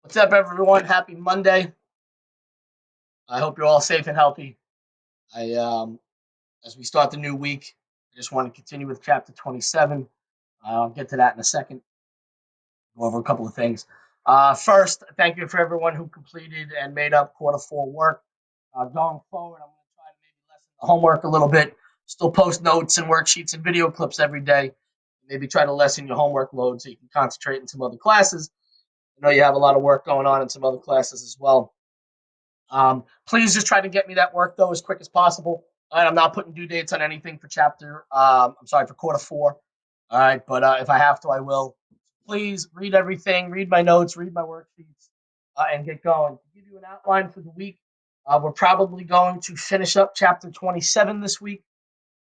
What's up, everyone? Happy Monday. I hope you're all safe and healthy. As we start the new week, I just want to continue with chapter 27. I'll get to that in a second. Go over a couple of things. First, thank you for everyone who completed and made up quarter four work. Going forward, I'm going to try to maybe lessen the homework a little bit. Still post notes and worksheets and video clips every day. Maybe try to lessen your homework load so you can concentrate in some other classes. I know you have a lot of work going on in some other classes as well. Please just try to get me that work though as quick as possible. All right, I'm not putting due dates on anything for for quarter four. All right, but if I have to, I will. Please read everything, read my notes, read my worksheets, and get going. To give you an outline for the week, we're probably going to finish up chapter 27 this week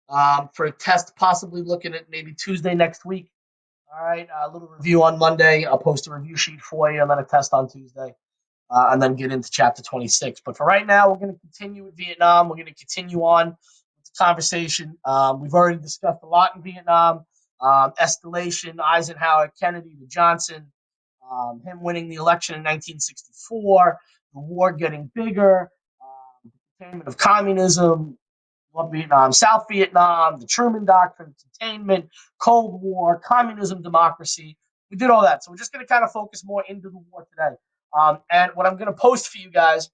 for a test, possibly looking at maybe Tuesday next week. All right, a little review on Monday. I'll post a review sheet for you, and then a test on Tuesday and then get into chapter 26. But for right now, we're going to continue with Vietnam. We're going to continue on with the conversation. We've already discussed a lot in Vietnam. Escalation, Eisenhower, Kennedy to Johnson, him winning the election in 1964, the war getting bigger, the containment of communism, Vietnam, South Vietnam, the Truman Doctrine, containment, Cold War, communism, democracy. We did all that. So we're just going to kind of focus more into the war today. And what I'm going to post for you guys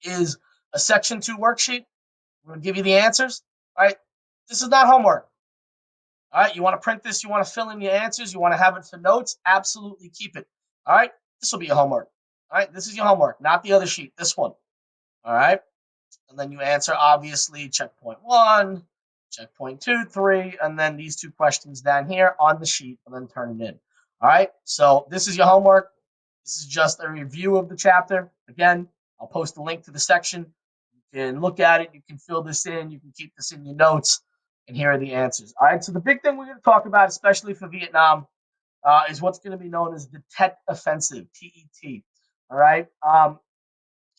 is a section 2 worksheet. I'm going to give you the answers. All right. This is not homework. All right. You want to print this? You want to fill in your answers? You want to have it for notes? Absolutely keep it. All right. This will be your homework. All right. This is your homework, not the other sheet. This one. All right. And then you answer, obviously, checkpoint 1, checkpoint 2, 3, and then these 2 questions down here on the sheet, and then turn it in. All right. So this is your homework. This is just a review of the chapter. Again, I'll post a link to the section. You can look at it. You can fill this in. You can keep this in your notes. And here are the answers. All right. So the big thing we're going to talk about, especially for Vietnam, is what's going to be known as the Tet Offensive, TET. All right.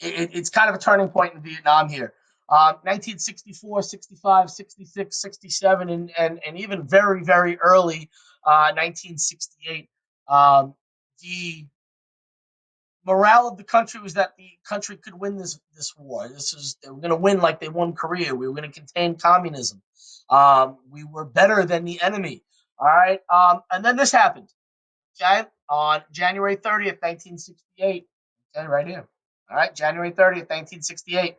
It's kind of a turning point in Vietnam here. 1964, 65, 66, 67, and even very, very early 1968. The morale of the country was that the country could win this war. They were going to win like they won Korea. We were going to contain communism. We were better than the enemy. All right, and then this happened. Okay, on January 30th, 1968. Okay, right here. All right, January 30th, 1968.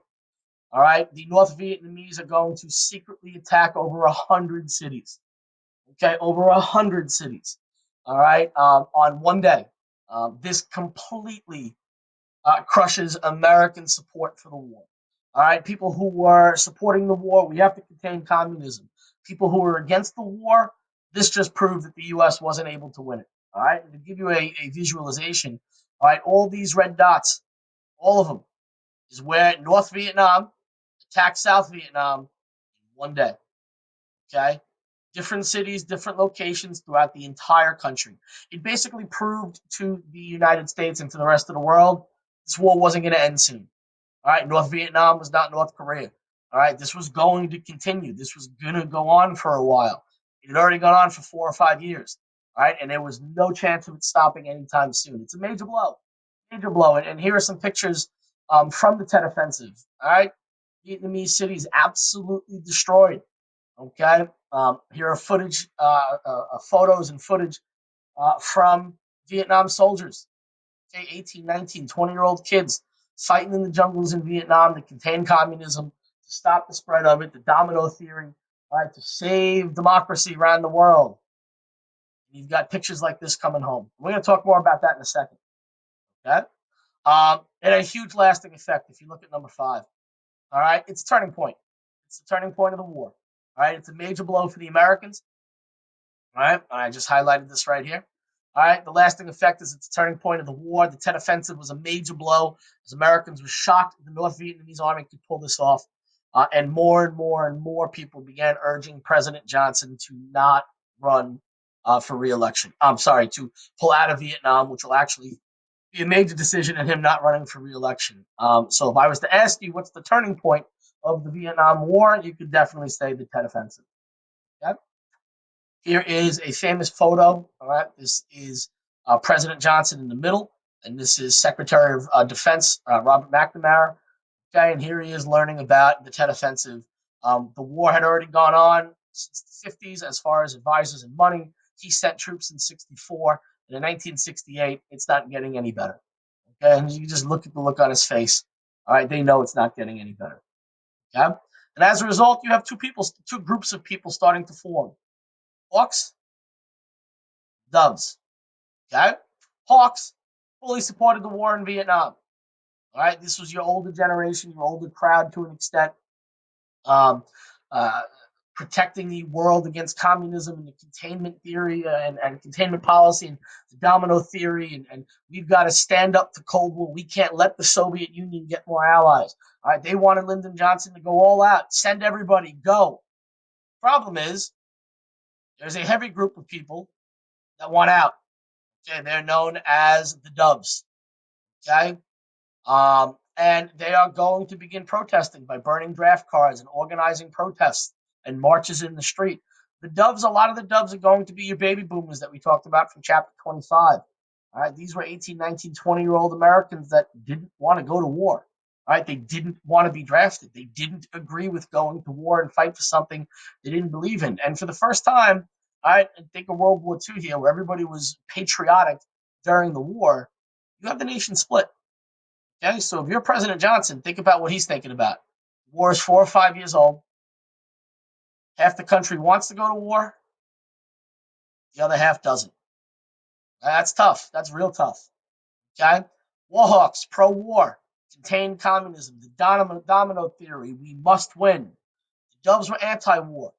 All right, the North Vietnamese are going to secretly attack over 100 cities. Okay, over 100 cities. All right, on one day. This completely crushes American support for the war. All right, people who were supporting the war, we have to contain communism. People who were against the war, this just proved that the U.S. wasn't able to win it. All right, and to give you a visualization, all right, all these red dots, all of them, is where North Vietnam attacked South Vietnam in one day. Okay, different cities, different locations throughout the entire country. It basically proved to the United States and to the rest of the world this war wasn't going to end soon. All right, North Vietnam was not North Korea. All right, this was going to continue. This was going to go on for a while. It had already gone on for 4 or 5 years. All right, and there was no chance of it stopping anytime soon. It's a major blow, major blow. And here are some pictures from the Tet Offensive. All right, Vietnamese cities absolutely destroyed. Okay, here are photos and footage from Vietnam soldiers. Okay, 18, 19, 20-year-old kids fighting in the jungles in Vietnam to contain communism, to stop the spread of it, the domino theory, right, to save democracy around the world. And you've got pictures like this coming home. We're going to talk more about that in a second. Okay, and a huge lasting effect. If you look at number 5, all right, it's a turning point. It's the turning point of the war. All right, it's a major blow for the Americans. All right, I just highlighted this right here. All right, the lasting effect is it's a turning point of the war. The Tet Offensive was a major blow as Americans were shocked the North Vietnamese army could pull this off. And more people began urging President Johnson to not run for re-election. I'm sorry, to pull out of Vietnam, which will actually be a major decision in him not running for re-election. So if I was to ask you what's the turning point of the Vietnam War, you could definitely say the Tet Offensive. Okay? Here is a famous photo. All right, this is President Johnson in the middle. and this is Secretary of Defense Robert McNamara. Okay, and here he is learning about the Tet Offensive. The war had already gone on since the 50s as far as advisors and money. He sent troops in 64, and in 1968, it's not getting any better. Okay, and you just look at the look on his face. All right, they know it's not getting any better. Okay, and as a result, you have two groups of people starting to form: Hawks, Doves. Okay, Hawks fully supported the war in Vietnam. All right, this was your older generation, your older crowd to an extent. um, uh, Protecting the world against communism and the containment theory and containment policy and the domino theory. And we've got to stand up to Cold War. We can't let the Soviet Union get more allies. All right, they wanted Lyndon Johnson to go all out, send everybody, go. Problem is, there's a heavy group of people that want out. Okay, they're known as the Doves. Okay, and they are going to begin protesting by burning draft cards and organizing protests and marches in the street. A lot of the Doves are going to be your baby boomers that we talked about from chapter 25. All right, these were 18, 19, 20-year-old Americans that didn't want to go to war. All right, they didn't want to be drafted. They didn't agree with going to war and fight for something they didn't believe in. And for the first time, all right, and think of World War II here, where everybody was patriotic during the war, you have the nation split. Okay, so if you're President Johnson, think about what he's thinking about. War is 4 or 5 years old. Half the country wants to go to war, the other half doesn't. That's tough. That's real tough. Okay, Warhawks pro-war, contain communism, the domino theory. We must win. The Doves were anti-war.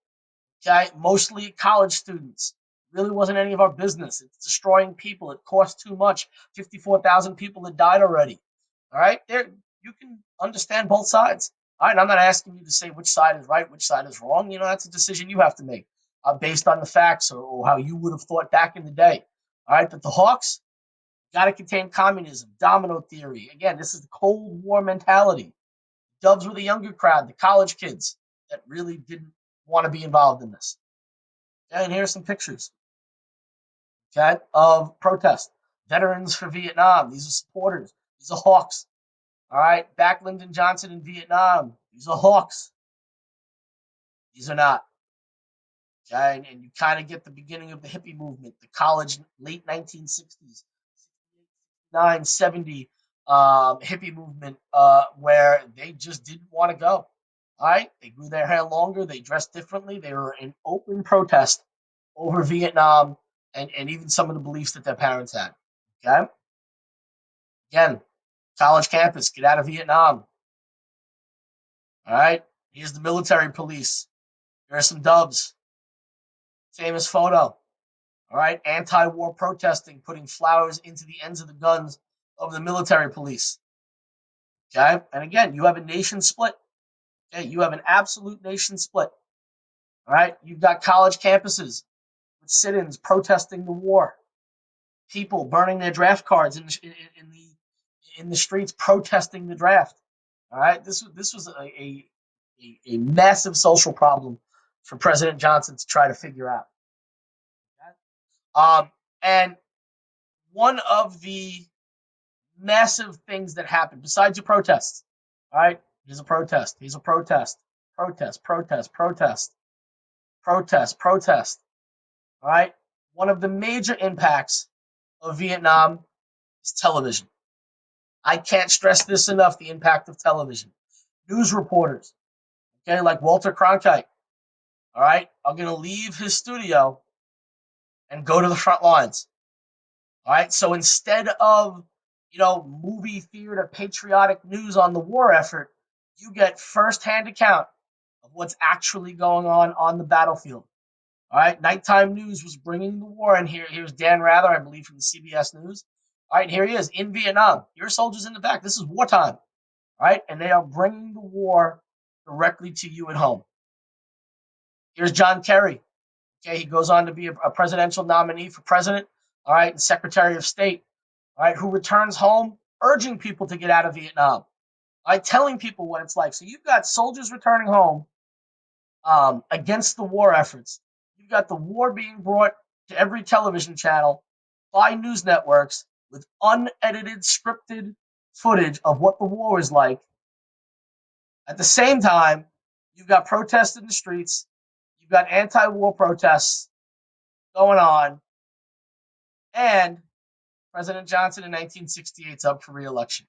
Okay, mostly college students. Really wasn't any of our business. It's destroying people. It cost too much. 54,000 people that died already. All right, there you can understand both sides. All right, I'm not asking you to say which side is right, which side is wrong. That's a decision you have to make based on the facts or how you would have thought back in the day. All right, but the Hawks got to contain communism, domino theory. Again, this is the Cold War mentality. Doves were the younger crowd, the college kids that really didn't want to be involved in this. Okay, and here's some pictures, okay, of protest. Veterans for Vietnam. These are supporters. These are Hawks. All right, back Lyndon Johnson in Vietnam. These are Hawks. These are not. Okay, and you kind of get the beginning of the hippie movement, the college late 1960s, 69, 70 hippie movement where they just didn't want to go. All right, they grew their hair longer, they dressed differently, they were in open protest over Vietnam and even some of the beliefs that their parents had. Okay, again, college campus, get out of Vietnam. All right, here's the military police. Here are some Dubs. Famous photo. All right, anti-war protesting, putting flowers into the ends of the guns of the military police. Okay, and again, you have a nation split. Okay, you have an absolute nation split. All right, you've got college campuses with sit-ins protesting the war. People burning their draft cards in the streets protesting the draft. All right, this was a massive social problem for President Johnson to try to figure out. And one of the massive things that happened besides your protests, all right, here's a protest, here's a protest, protest, protest, protest, protest, protest. All right, one of the major impacts of Vietnam is television. I can't stress this enough, the impact of television. News reporters, okay, like Walter Cronkite, all right, are going to leave his studio and go to the front lines. All right, so instead of movie theater patriotic news on the war effort, you get firsthand account of what's actually going on the battlefield. All right, nighttime news was bringing the war in here. Here's Dan Rather, I believe, from the CBS News. All right, here he is in Vietnam. Your soldiers in the back. This is wartime. All right, and they are bringing the war directly to you at home. Here's John Kerry. Okay, he goes on to be a presidential nominee for president. All right, and Secretary of State. All right, who returns home urging people to get out of Vietnam. All right, telling people what it's like. So you've got soldiers returning home against the war efforts. You've got the war being brought to every television channel by news networks with unedited, scripted footage of what the war is like. At the same time, you've got protests in the streets, you've got anti-war protests going on, and President Johnson in 1968 is up for re-election.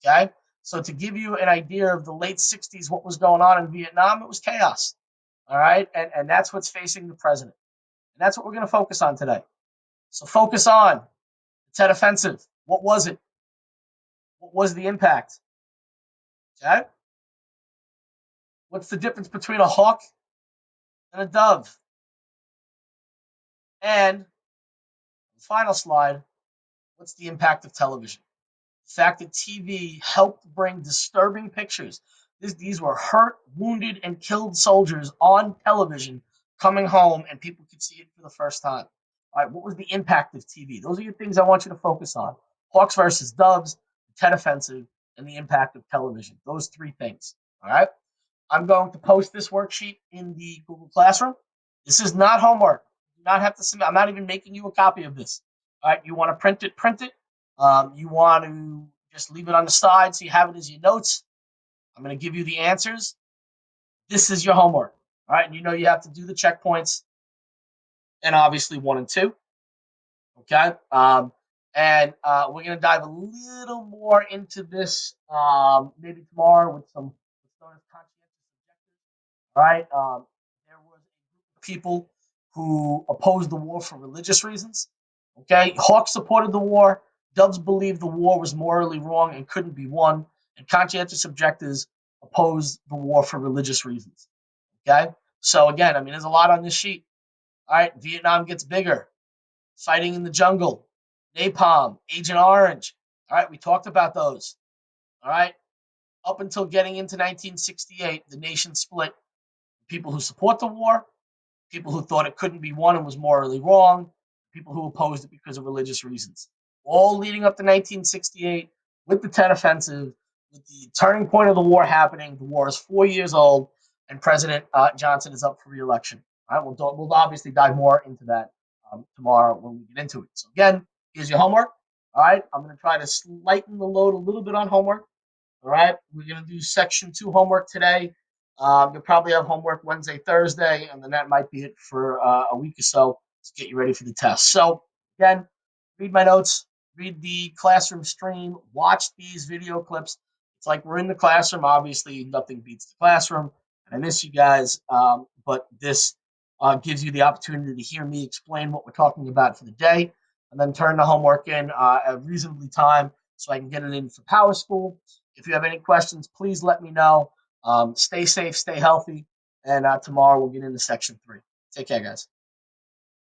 Okay? So to give you an idea of the late 60s, what was going on in Vietnam, it was chaos. All right? And that's what's facing the president. And that's what we're going to focus on today. So focus on the Tet Offensive. What was it? What was the impact? Okay? What's the difference between a hawk and a dove? And the final slide, what's the impact of television? The fact that TV helped bring disturbing pictures. These were hurt, wounded, and killed soldiers on television coming home, and people could see it for the first time. All right, what was the impact of TV? Those are your things I want you to focus on. Hawks versus Doves, the Tet Offensive, and the impact of television. Those three things. All right. I'm going to post this worksheet in the Google Classroom. This is not homework. You do not have to submit. I'm not even making you a copy of this. All right. You want to print it, print it. You want to just leave it on the side so you have it as your notes. I'm going to give you the answers. This is your homework. All right. And you know you have to do the checkpoints and obviously 1 and 2. Okay. And we're going to dive a little more into this maybe tomorrow with some what's known as conscientious objectives. All right. There was a group of people who opposed the war for religious reasons. Okay. Hawks supported the war. Doves believed the war was morally wrong and couldn't be won. And conscientious objectives opposed the war for religious reasons. Okay. So again, I mean, there's a lot on this sheet. All right. Vietnam gets bigger. Fighting in the jungle. Napalm. Agent Orange. All right. We talked about those. All right. Up until getting into 1968, the nation split. People who support the war, people who thought it couldn't be won and was morally wrong, people who opposed it because of religious reasons. All leading up to 1968 with the Tet Offensive, with the turning point of the war happening. The war is 4 years old, and President Johnson is up for re-election. All right, we'll obviously dive more into that tomorrow when we get into it. So again, here's your homework. All right, I'm going to try to lighten the load a little bit on homework. All right, we're going to do section 2 homework today. You'll probably have homework Wednesday, Thursday, and then that might be it for a week or so to get you ready for the test. So, again, read my notes, read the classroom stream, watch these video clips. It's like we're in the classroom. Obviously, nothing beats the classroom. I miss you guys, but this gives you the opportunity to hear me explain what we're talking about for the day, and then turn the homework in at reasonably time so I can get it in for Power School. If you have any questions, please let me know. Stay safe, stay healthy, and tomorrow we'll get into section 3. Take care, guys.